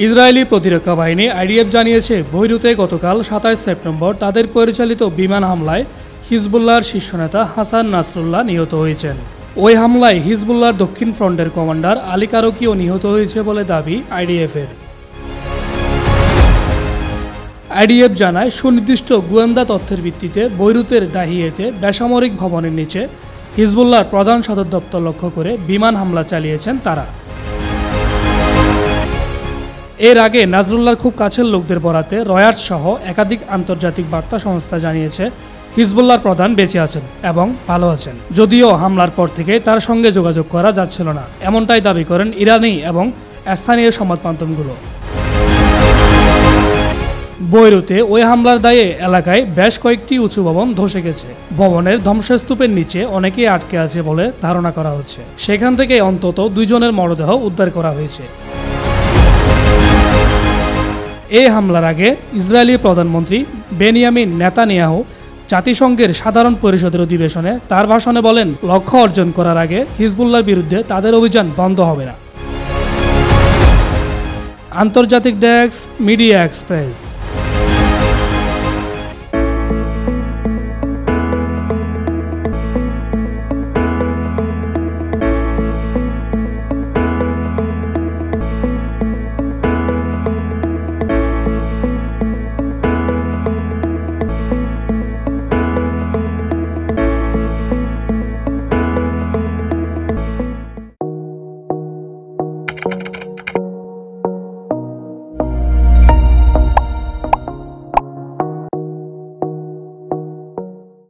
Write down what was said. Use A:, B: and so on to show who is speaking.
A: Israeli প্রতিরক্ষা বাহিনী IDF জানিয়েছে বৈরুতে গতকাল ২৭ সেপ্টেম্বর তাদের পরিচালিত বিমান হামলায় হিজবুল্লাহর শীর্ষ নেতা হাসান নাসরুল্লাহ নিহত হয়েছেন। ওই হামলায় হিজবুল্লাহর দক্ষিণ ফ্রন্টের কমান্ডার আলী কারকিও নিহত হয়েছে বলে দাবি আইডিএফের। আইডিএফ জানায় সুনির্দিষ্ট গোয়েন্দা তথ্যের ভিত্তিতে বৈরুতের দাহিয়েতে বেসামরিক ভবনের নিচে হিজবুল্লাহর প্রধান সদর দপ্তর লক্ষ্য করে বিমান হামলা চালিয়েছেন তারা। এর আগে নাসরুল্লাহর খুব কাছের লোকদের বরাতে রয়টার্স সহ একাধিক আন্তর্জাতিক বার্তা সংস্থা জানিয়েছে হিজবুল্লাহর প্রধান বেঁচে আছেন এবং ভালো আছেন, যদিও হামলার পর থেকে তার সঙ্গে যোগাযোগ করা যাচ্ছিল না, এমনটাই দাবি করেন ইরানি এবং স্থানীয় সংবাদ মাধ্যমগুলো। বৈরুতে ওই হামলার দায়ে এলাকায় বেশ কয়েকটি উঁচু ভবন ধসে গেছে। ভবনের ধ্বংসস্তূপের নিচে অনেকেই আটকে আছে বলে ধারণা করা হচ্ছে। সেখান থেকে অন্তত 2 জনের মরদেহ উদ্ধার করা হয়েছে। এই হামলার আগে ইসরায়েলি প্রধানমন্ত্রী বেনিয়ামিন নেতানিয়াহু জাতিসংঘের সাধারণ পরিষদের অধিবেশনে তার ভাষণে বলেন, লক্ষ্য অর্জন করার আগে হিজবুল্লাহর বিরুদ্ধে তাদের অভিযান বন্ধ হবে না। আন্তর্জাতিক ডেস্ক, মিডিয়া এক্সপ্রেস।